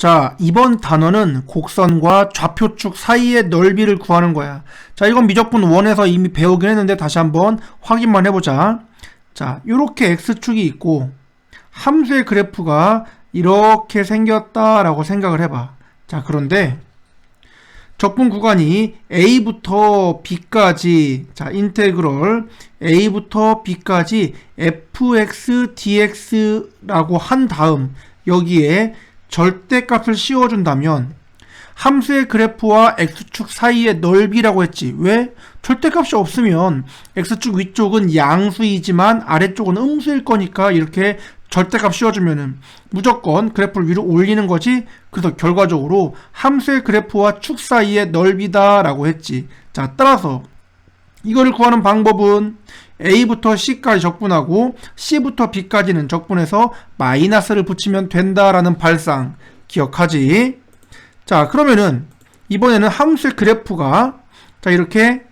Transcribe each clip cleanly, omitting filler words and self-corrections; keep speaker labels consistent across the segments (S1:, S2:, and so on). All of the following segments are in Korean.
S1: 자, 이번 단어는 곡선과 좌표축 사이의 넓이를 구하는 거야. 자, 이건 미적분 1에서 이미 배우긴 했는데 다시 한번 확인만 해보자. 자, 이렇게 x축이 있고 함수의 그래프가 이렇게 생겼다라고 생각을 해봐. 자, 그런데 적분 구간이 a부터 b까지, 자, 인테그럴 a부터 b까지 fx dx라고 한 다음 여기에 절대값을 씌워준다면 함수의 그래프와 x축 사이의 넓이라고 했지. 왜? 절대값이 없으면 x축 위쪽은 양수이지만 아래쪽은 음수일 거니까 이렇게 절대값 씌워주면은 무조건 그래프를 위로 올리는 거지. 그래서 결과적으로 함수의 그래프와 축 사이의 넓이다 라고 했지. 자, 따라서 이거를 구하는 방법은 a부터 c까지 적분하고 c부터 b까지는 적분해서 마이너스를 붙이면 된다라는 발상 기억하지. 자, 그러면은 이번에는 함수의 그래프가 자, 이렇게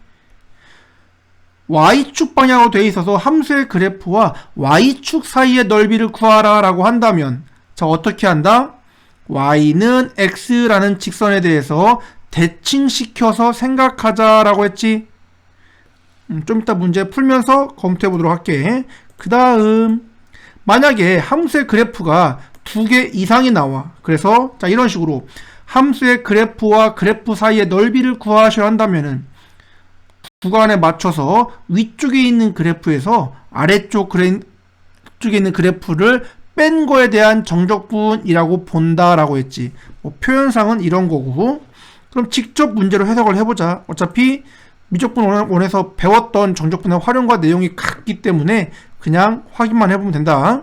S1: y축 방향으로 되어 있어서 함수의 그래프와 y축 사이의 넓이를 구하라 라고 한다면 자, 어떻게 한다? y는 x라는 직선에 대해서 대칭시켜서 생각하자 라고 했지. 좀 이따 문제 풀면서 검토해 보도록 할게. 그 다음 만약에 함수의 그래프가 2개 이상이 나와. 그래서 자, 이런 식으로 함수의 그래프와 그래프 사이의 넓이를 구하셔야 한다면은 구간에 맞춰서 위쪽에 있는 그래프에서 아래쪽에 있는 그래프를 뺀 거에 대한 정적분이라고 본다라고 했지. 표현상은 이런 거고. 그럼 직접 문제로 해석을 해보자. 어차피 미적분 1에서 배웠던 정적분의 활용과 내용이 같기 때문에 그냥 확인만 해보면 된다.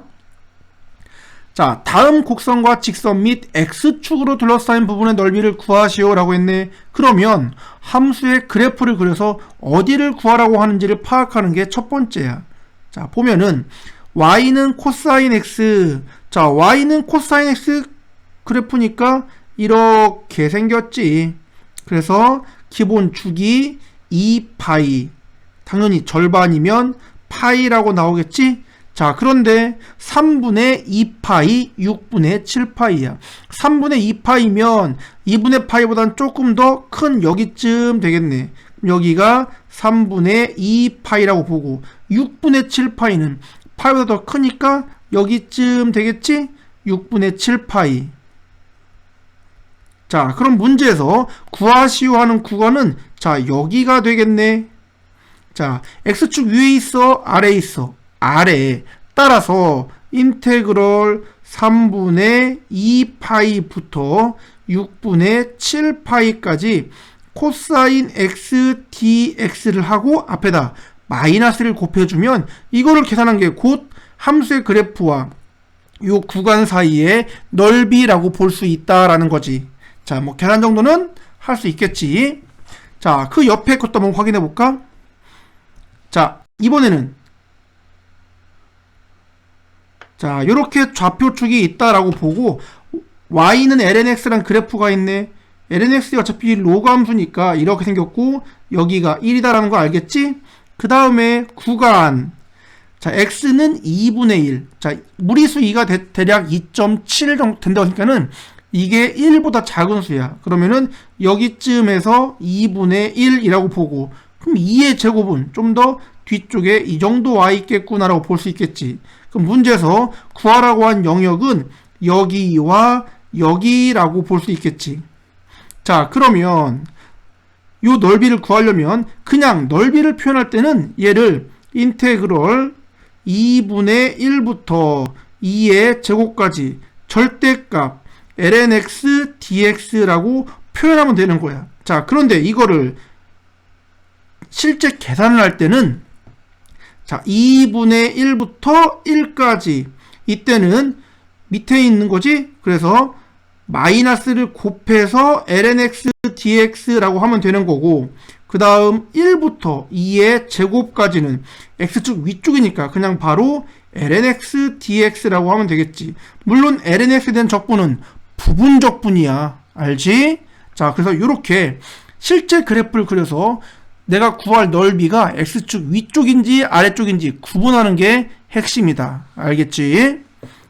S1: 자, 다음 곡선과 직선 및 x축으로 둘러싸인 부분의 넓이를 구하시오 라고 했네. 그러면 함수의 그래프를 그려서 어디를 구하라고 하는지를 파악하는 게 첫 번째야. 자, 보면은 y는 코사인 x. 자, y는 코사인 x 그래프니까 이렇게 생겼지. 그래서 기본 축이 2파이. 당연히 절반이면 파이라고 나오겠지? 자, 그런데 3분의 2파이, 6분의 7파이야. 3분의 2파이면 2분의 파이보단 조금 더 큰 여기쯤 되겠네. 여기가 3분의 2파이라고 보고 6분의 7파이는 파이보다 더 크니까 여기쯤 되겠지? 6분의 7파이. 자, 그럼 문제에서 구하시오 하는 구간은 자, 여기가 되겠네. 자, x축 위에 있어? 아래에 있어? 아래에. 따라서 인테그럴 3분의 2파이부터 6분의 7파이까지 코사인 x dx를 하고 앞에다 마이너스를 곱해주면 이거를 계산한 게 곧 함수의 그래프와 요 구간 사이의 넓이라고 볼 수 있다라는 거지. 자, 뭐 계산 정도는 할 수 있겠지. 자, 그 옆에 것도 한번 확인해 볼까? 자, 이번에는 자, 요렇게 좌표축이 있다라고 보고 y는 lnx란 그래프가 있네. lnx가 어차피 로그 함수니까 이렇게 생겼고 여기가 1이다라는 거 알겠지? 그 다음에 구간. 자, x는 2분의 1. 자, 무리수 2가 대략 2.7 정도 된다고 하니까는 이게 1보다 작은 수야. 그러면은 여기쯤에서 2분의 1이라고 보고 그럼 2의 제곱은 좀 더 뒤쪽에 이 정도 와 있겠구나라고 볼 수 있겠지. 그럼 문제에서 구하라고 한 영역은 여기와 여기라고 볼 수 있겠지. 자, 그러면 요 넓이를 구하려면 그냥 넓이를 표현할 때는 얘를 인테그럴 2분의 1부터 2의 제곱까지 절대값 lnx dx라고 표현하면 되는 거야. 자, 그런데 이거를 실제 계산을 할 때는 자, 2분의 1부터 1까지 이때는 밑에 있는 거지. 그래서 마이너스를 곱해서 lnx dx라고 하면 되는 거고 그 다음 1부터 2의 제곱까지는 x축 위쪽이니까 그냥 바로 lnx dx라고 하면 되겠지. 물론 lnx에 대한 적분은 부분 적분이야. 알지? 자, 그래서 이렇게 실제 그래프를 그려서 내가 구할 넓이가 x축 위쪽인지 아래쪽인지 구분하는 게 핵심이다. 알겠지?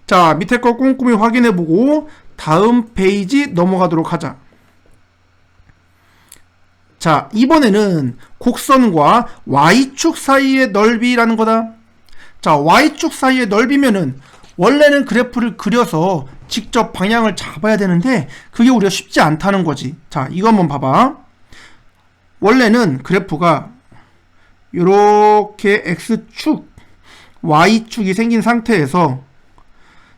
S1: 자, 밑에 거 꼼꼼히 확인해보고 다음 페이지 넘어가도록 하자. 자, 이번에는 곡선과 Y축 사이의 넓이라는 거다. 자, Y축 사이의 넓이면은 원래는 그래프를 그려서 직접 방향을 잡아야 되는데 그게 우리가 쉽지 않다는 거지. 자, 이거 한번 봐봐. 원래는 그래프가 이렇게 X축, Y축이 생긴 상태에서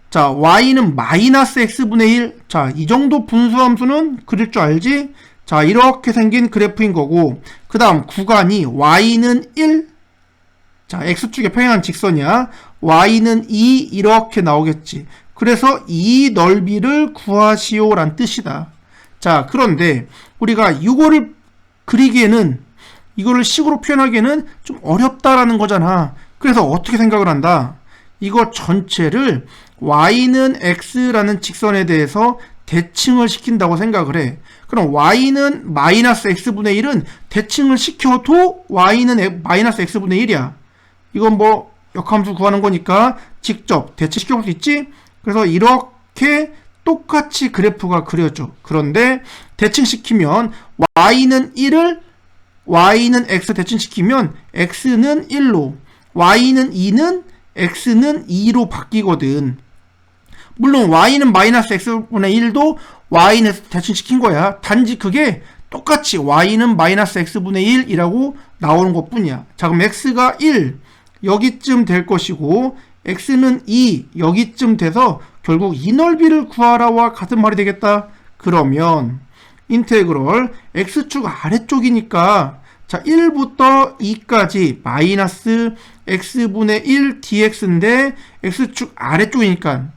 S1: 자, Y는 마이너스 X분의 1. 자, 이 정도 분수함수는 그릴 줄 알지? 자, 이렇게 생긴 그래프인 거고, 그 다음 구간이 Y는 1. 자, X축에 평행한 직선이야. Y는 2. 이렇게 나오겠지. 그래서 이 넓이를 구하시오 란 뜻이다. 자, 그런데 우리가 이거를 그리기에는, 이거를 식으로 표현하기에는 좀 어렵다라는 거잖아. 그래서 어떻게 생각을 한다? 이거 전체를 Y는 X라는 직선에 대해서 대칭을 시킨다고 생각을 해. 그럼 Y는 마이너스 X분의 1은 대칭을 시켜도 Y는 마이너스 X분의 1이야. 이건 뭐 역함수 구하는 거니까 직접 대칭시켜 볼 수 있지? 그래서 이렇게 똑같이 그래프가 그려져. 그런데 대칭시키면 Y는 1을 Y는 X 대칭시키면 X는 1로 Y는 2는 X는 2로 바뀌거든. 물론 Y는 마이너스 X분의 1도 Y는 대칭시킨 거야. 단지 그게 똑같이 Y는 마이너스 X분의 1이라고 나오는 것 뿐이야. 자, 그럼 X가 1 여기쯤 될 것이고 X는 2 여기쯤 돼서 결국 이 넓이를 구하라와 같은 말이 되겠다. 그러면 인테그럴 X축 아래쪽이니까 자, 1부터 2까지 마이너스 X분의 1 dx인데 X축 아래쪽이니까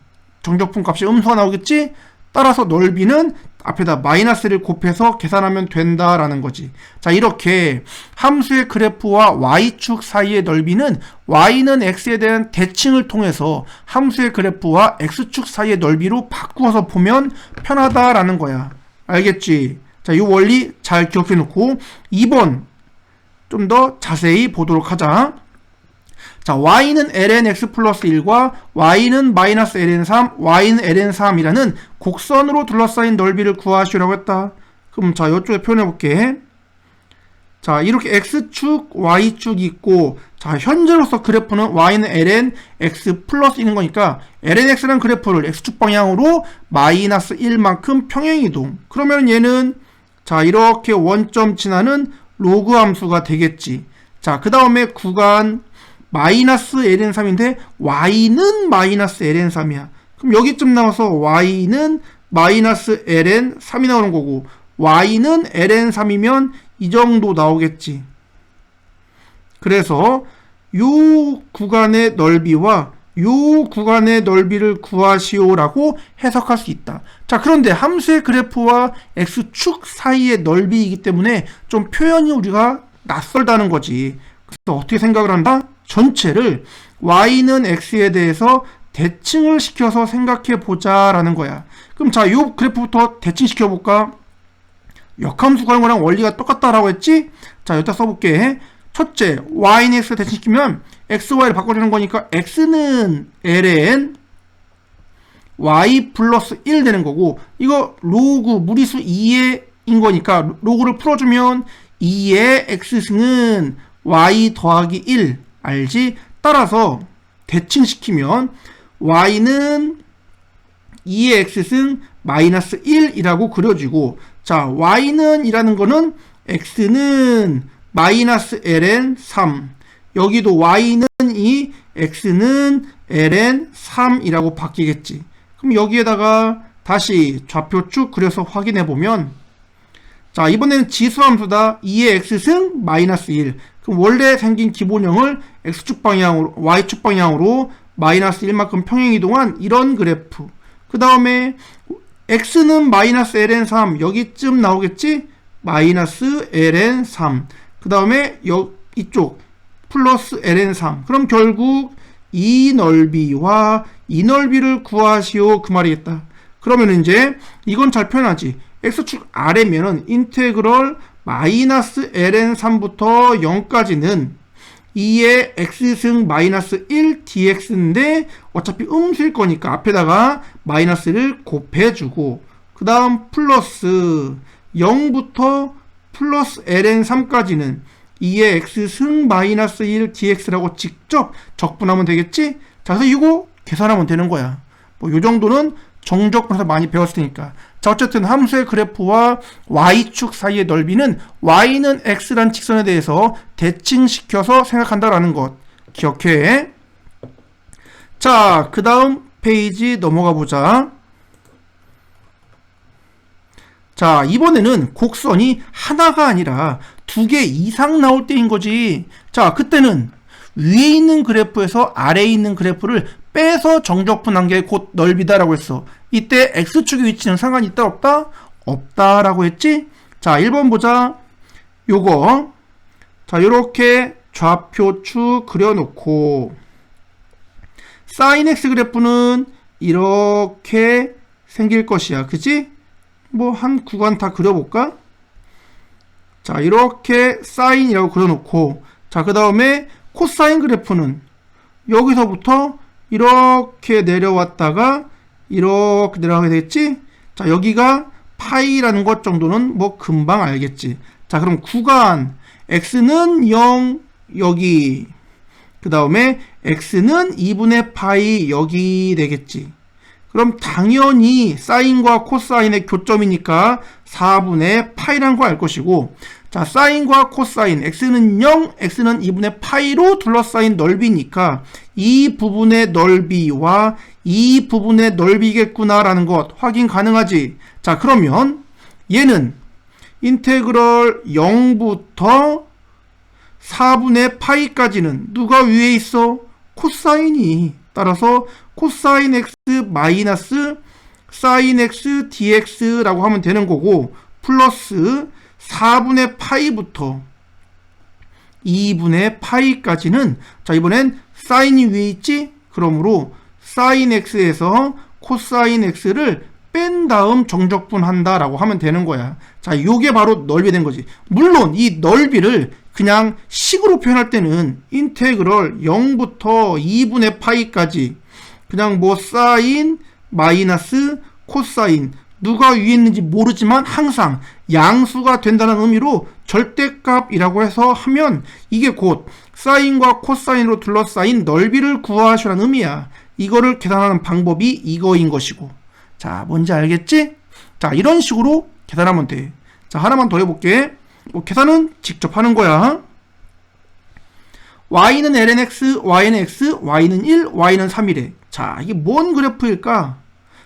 S1: 정적분 값이 음수가 나오겠지? 따라서 넓이는 앞에다 마이너스를 곱해서 계산하면 된다라는 거지. 자, 이렇게 함수의 그래프와 Y축 사이의 넓이는 Y는 X에 대한 대칭을 통해서 함수의 그래프와 X축 사이의 넓이로 바꾸어서 보면 편하다라는 거야. 알겠지? 자, 이 원리 잘 기억해 놓고 2번 좀 더 자세히 보도록 하자. 자, Y는 lnx 플러스 1과 Y는 마이너스 ln3, Y는 ln3이라는 곡선으로 둘러싸인 넓이를 구하시라고 했다. 그럼 자, 이쪽에 표현해 볼게. 자, 이렇게 X축, Y축이 있고, 자, 현재로서 그래프는 Y는 lnx 플러스 1인 거니까, lnx라는 그래프를 X축 방향으로 마이너스 1만큼 평행이동. 그러면 얘는, 자, 이렇게 원점 지나는 로그 함수가 되겠지. 자, 그 다음에 구간, 마이너스 ln3인데, Y는 마이너스 ln3이야. 그럼 여기쯤 나와서 Y는 마이너스 ln3이 나오는 거고, Y는 ln3이면 이 정도 나오겠지. 그래서 요 구간의 넓이와 요 구간의 넓이를 구하시오라고 해석할 수 있다. 자, 그런데 함수의 그래프와 X축 사이의 넓이이기 때문에 좀 표현이 우리가 낯설다는 거지. 그래서 어떻게 생각을 한다? 전체를 Y는 X에 대해서 대칭을 시켜서 생각해 보자라는 거야. 그럼 자, 요 그래프부터 대칭시켜 볼까? 역함수 구하는 거랑 원리가 똑같다라고 했지? 자, 여기다 써볼게. 첫째, Y는 X 대칭시키면 X, Y를 바꿔주는 거니까 X는 ln Y 플러스 1 되는 거고, 이거 로그 무리수 2인 거니까 로그를 풀어주면 2의 X승은 Y 더하기 1 알지? 따라서 대칭시키면 Y는 2의 X승 마이너스 1이라고 그려지고, 자, Y는 이라는 거는 X는 마이너스 ln 3 여기도 Y는 2 X는 ln 3이라고 바뀌겠지. 그럼 여기에다가 다시 좌표축 그려서 확인해 보면, 자, 이번에는 지수함수다. 2의 X승 마이너스 1. 그럼 원래 생긴 기본형을 X축 방향으로 Y축 방향으로 마이너스 1만큼 평행이동한 이런 그래프. 그 다음에 X는 마이너스 ln 3 여기쯤 나오겠지? 마이너스 ln 3. 그 다음에 이쪽 플러스 ln 3. 그럼 결국 이 넓이와 이 넓이를 구하시오 그 말이겠다. 그러면 이제 이건 잘 표현하지. X축 아래면은 인테그럴 마이너스 ln 3부터 0까지는 2의 X승 마이너스 1 dx인데 어차피 음수일 거니까 앞에다가 마이너스를 곱해주고 그 다음 플러스 0부터 플러스 ln3까지는 2의 x 승 마이너스 1 dx라고 직접 적분하면 되겠지? 자, 그래서 이거 계산하면 되는 거야. 뭐 요 정도는 정적분에서 많이 배웠을 테니까. 자, 어쨌든 함수의 그래프와 y축 사이의 넓이는 y는 x란 직선에 대해서 대칭시켜서 생각한다라는 것 기억해. 자, 그 다음 페이지 넘어가 보자. 자, 이번에는 곡선이 하나가 아니라 2개 이상 나올 때인 거지. 자, 그때는 위에 있는 그래프에서 아래에 있는 그래프를 빼서 정적분한 게 곧 넓이다라고 했어. 이때 x축의 위치는 상관이 있다 없다? 없다라고 했지? 자, 1번 보자. 요거. 자, 요렇게 좌표축 그려놓고 sin x 그래프는 이렇게 생길 것이야. 그치? 뭐 한 구간 다 그려볼까? 자, 이렇게 사인이라고 그려놓고, 자, 그 다음에 코사인 그래프는 여기서부터 이렇게 내려왔다가 이렇게 내려가게 되겠지? 자, 여기가 파이라는 것 정도는 뭐 금방 알겠지. 자, 그럼 구간 x는 0 여기, 그 다음에 x는 2분의 파이 여기 되겠지. 그럼 당연히 사인과 코사인의 교점이니까 4분의 파이라는 거 알 것이고, 자, 사인과 코사인 x는 0, x는 2분의 파이로 둘러싸인 넓이니까 이 부분의 넓이와 이 부분의 넓이겠구나라는 것 확인 가능하지. 자, 그러면 얘는 인테그럴 0부터 4분의 파이까지는 누가 위에 있어? 코사인이. 따라서 코사인 x 마이너스 사인 x dx라고 하면 되는 거고, 플러스 4분의 파이부터 2분의 파이까지는, 자, 이번엔 사인이 위에 있지? 그러므로 사인 x에서 코사인 x를 뺀 다음 정적분한다 라고 하면 되는 거야. 자, 요게 바로 넓이 된 거지. 물론 이 넓이를 그냥 식으로 표현할 때는 인테그럴 0부터 2분의 파이까지 그냥 뭐 사인 마이너스 코사인 누가 위에 있는지 모르지만 항상 양수가 된다는 의미로 절대값이라고 해서 하면 이게 곧 사인과 코사인으로 둘러싸인 넓이를 구하시라는 의미야. 이거를 계산하는 방법이 이거인 것이고. 자, 뭔지 알겠지? 자, 이런 식으로 계산하면 돼. 자, 하나만 더 해볼게. 뭐 계산은 직접 하는 거야. y는 lnx, y는 x, y는 1, y는 3이래. 자, 이게 뭔 그래프일까?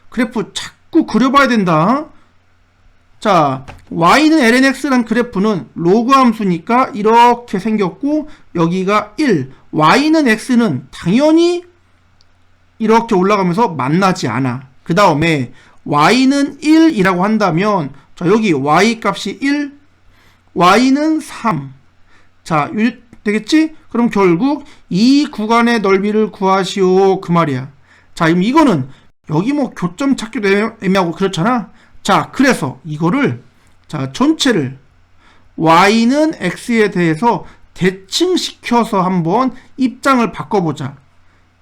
S1: 그래프 자꾸 그려봐야 된다. 자, y는 lnx란 그래프는 로그 함수니까 이렇게 생겼고, 여기가 1, y는 x는 당연히 이렇게 올라가면서 만나지 않아. 그 다음에 y는 1이라고 한다면, 자, 여기 y 값이 1, y는 3. 자, 되겠지? 그럼 결국 이 구간의 넓이를 구하시오 그 말이야. 자, 그럼 이거는 여기 뭐 교점 찾기도 애매하고 그렇잖아. 자, 그래서 이거를, 자, 전체를 y는 x에 대해서 대칭시켜서 한번 입장을 바꿔보자.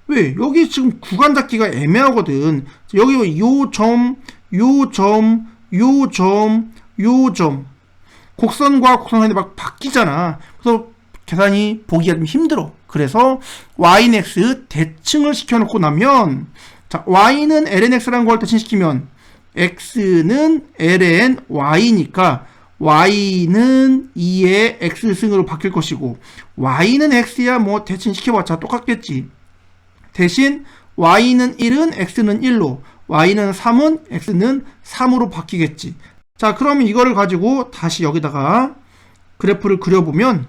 S1: 왜? 여기 지금 구간 잡기가 애매하거든. 여기 요 점, 요 점, 요 점, 요 점. 곡선과 곡선이 막 바뀌잖아. 그래서 계산이 보기가 좀 힘들어. 그래서 y는 x 대칭을 시켜놓고 나면, 자, y는 lnx라는 걸 대칭시키면 x는 ln y니까 y는 2의 x승으로 바뀔 것이고, y는 x야 뭐 대칭시켜봤자 똑같겠지. 대신 y는 1은 x는 1로, y는 3은 x는 3으로 바뀌겠지. 자, 그러면 이거를 가지고 다시 여기다가 그래프를 그려보면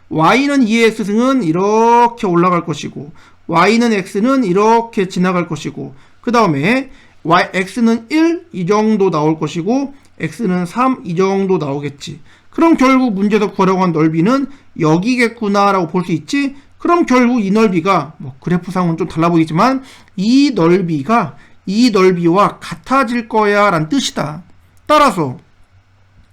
S1: y는 2의 x승은 이렇게 올라갈 것이고, y는 x는 이렇게 지나갈 것이고, 그 다음에 x는 1 이 정도 나올 것이고, x는 3 이 정도 나오겠지. 그럼 결국 문제에서 구하려고 한 넓이는 여기겠구나 라고 볼 수 있지. 그럼 결국 이 넓이가 뭐 그래프상은 좀 달라 보이지만 이 넓이가 이 넓이와 같아질 거야 라는 뜻이다. 따라서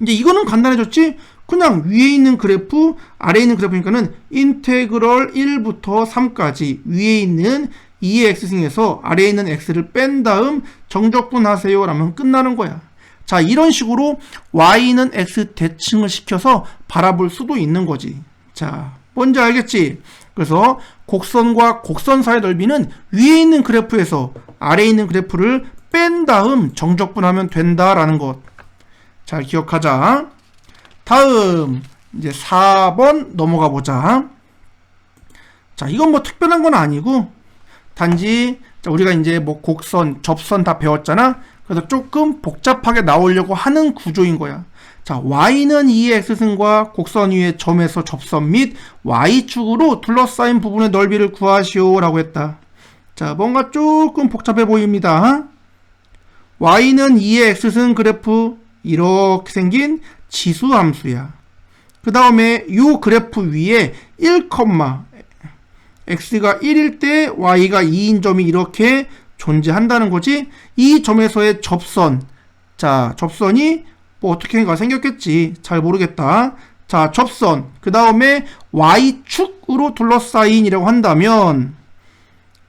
S1: 이제 이거는 간단해졌지. 그냥 위에 있는 그래프, 아래에 있는 그래프니까는 인테그럴 1부터 3까지 위에 있는 2의 x승에서 아래에 있는 x를 뺀 다음 정적분하세요 라면 끝나는 거야. 자, 이런 식으로 y는 x 대칭을 시켜서 바라볼 수도 있는 거지. 자, 뭔지 알겠지? 그래서 곡선과 곡선 사이의 넓이는 위에 있는 그래프에서 아래에 있는 그래프를 뺀 다음 정적분하면 된다라는 것. 잘 기억하자. 다음 이제 4번 넘어가 보자. 자, 이건 뭐 특별한 건 아니고 단지 우리가 이제 뭐 곡선, 접선 다 배웠잖아. 그래서 조금 복잡하게 나오려고 하는 구조인 거야. 자, y는 2의 x승과 곡선 위의 점에서 접선 및 y축으로 둘러싸인 부분의 넓이를 구하시오 라고 했다. 자, 뭔가 조금 복잡해 보입니다. y는 2의 x승 그래프 이렇게 생긴 지수함수야. 그 다음에 이 그래프 위에 1, x가 1일 때 y가 2인 점이 이렇게 존재한다는 거지. 이 점에서의 접선. 자, 접선이 뭐 어떻게인가 생겼겠지. 잘 모르겠다. 자, 접선. 그 다음에 y축으로 둘러싸인이라고 한다면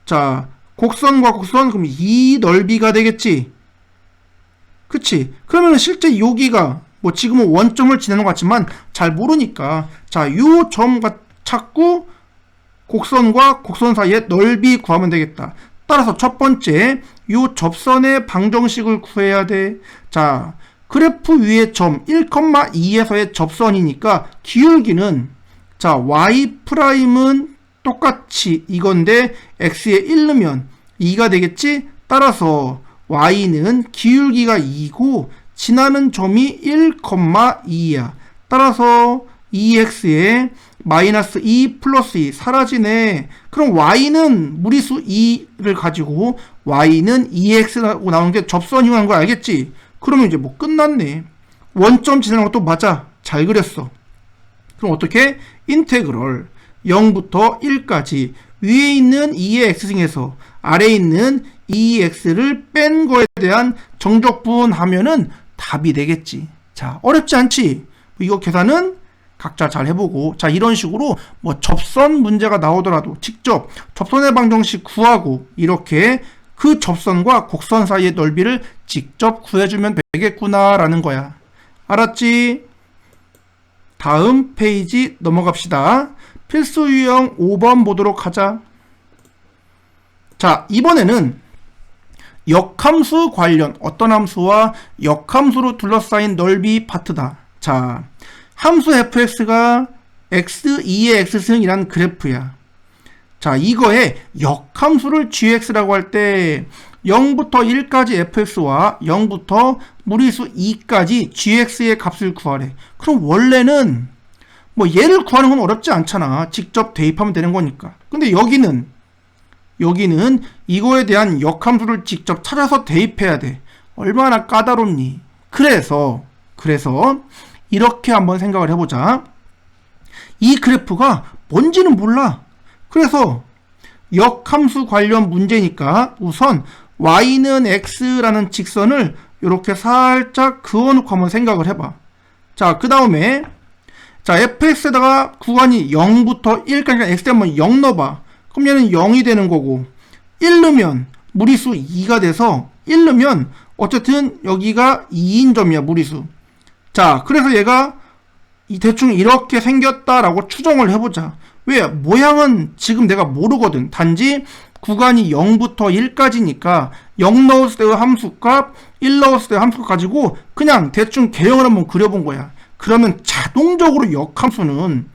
S1: 자, 곡선과 곡선 그럼 이 넓이가 되겠지. 그치? 그러면 실제 여기가 뭐 지금은 원점을 지나는 것 같지만 잘 모르니까 자, 요 점 찾고 곡선과 곡선 사이의 넓이 구하면 되겠다. 따라서 첫 번째 요 접선의 방정식을 구해야 돼. 자, 그래프 위의 점 1,2에서의 접선이니까 기울기는 자, y''은 똑같이 이건데 x에 1 넣으면 2가 되겠지? 따라서 y는 기울기가 2고 지나는 점이 1,2야. 따라서 2x에 마이너스 2 플러스 2 사라지네. 그럼 y는 무리수 2를 가지고 y는 2x라고 나오는 게 접선 이용한 거 알겠지? 그러면 이제 뭐 끝났네. 원점 지나는 것도 맞아. 잘 그렸어. 그럼 어떻게? 인테그럴 0부터 1까지 위에 있는 2의 x승에서 아래에 있는 2x를 뺀 거에 대한 정적분 하면은 답이 되겠지. 자, 어렵지 않지? 이거 계산은 각자 잘 해보고, 자, 이런 식으로 뭐 접선 문제가 나오더라도 직접 접선의 방정식 구하고 이렇게 그 접선과 곡선 사이의 넓이를 직접 구해주면 되겠구나라는 거야. 알았지? 다음 페이지 넘어갑시다. 필수 유형 5번 보도록 하자. 자, 이번에는 역함수 관련 어떤 함수와 역함수로 둘러싸인 넓이 파트다. 자, 함수 fx가 x2의 x승이란 그래프야. 자, 이거에 역함수를 gx라고 할 때 0부터 1까지 fx와 0부터 무리수 2까지 gx의 값을 구하래. 그럼 원래는 뭐 얘를 구하는 건 어렵지 않잖아. 직접 대입하면 되는 거니까. 근데 여기는 이거에 대한 역함수를 직접 찾아서 대입해야 돼. 얼마나 까다롭니? 그래서 이렇게 한번 생각을 해보자. 이 그래프가 뭔지는 몰라. 그래서 역함수 관련 문제니까 우선 y는 x라는 직선을 이렇게 살짝 그어놓고 한번 생각을 해봐. 자, 그 다음에 자, fx에다가 구간이 0부터 1까지 x에 한번 0 넣어봐. 그럼 얘는 0이 되는 거고 1 넣으면 무리수 2가 돼서 1 넣으면 어쨌든 여기가 2인 점이야, 무리수. 자, 그래서 얘가 대충 이렇게 생겼다라고 추정을 해보자. 왜? 모양은 지금 내가 모르거든. 단지 구간이 0부터 1까지니까 0 넣었을 때의 함수값, 1 넣었을 때의 함수값 가지고 그냥 대충 개형을 한번 그려본 거야. 그러면 자동적으로 역함수는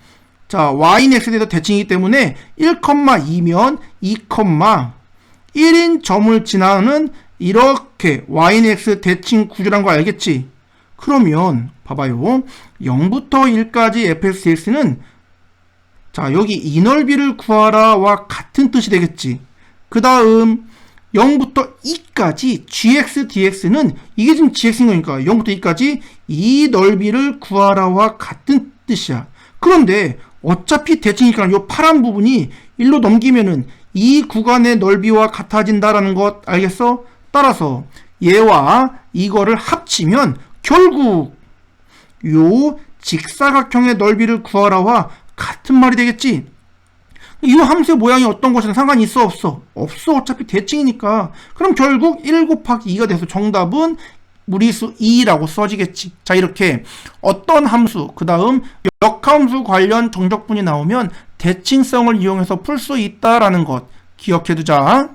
S1: 자, y는 x에 대해서 대칭이기 때문에 1,2면 2,1인 점을 지나는 이렇게 y는 x 대칭 구조란 거 알겠지? 그러면 봐봐요. 0부터 1까지 fxdx는 자, 여기 이 넓이를 구하라와 같은 뜻이 되겠지. 그 다음 0부터 2까지 gx dx는 이게 지금 gx인 거니까 0부터 2까지 이 넓이를 구하라와 같은 뜻이야. 그런데 어차피 대칭이니까 이 파란 부분이 1로 넘기면은 이 구간의 넓이와 같아진다라는 것 알겠어? 따라서 얘와 이거를 합치면 결국 요 직사각형의 넓이를 구하라와 같은 말이 되겠지. 이 함수의 모양이 어떤 것이든 상관이 있어 없어? 없어. 어차피 대칭이니까. 그럼 결국 1 곱하기 2가 돼서 정답은 무리수 2라고 써지겠지. 자, 이렇게 어떤 함수, 그 다음 역함수 관련 정적분이 나오면 대칭성을 이용해서 풀 수 있다라는 것 기억해두자.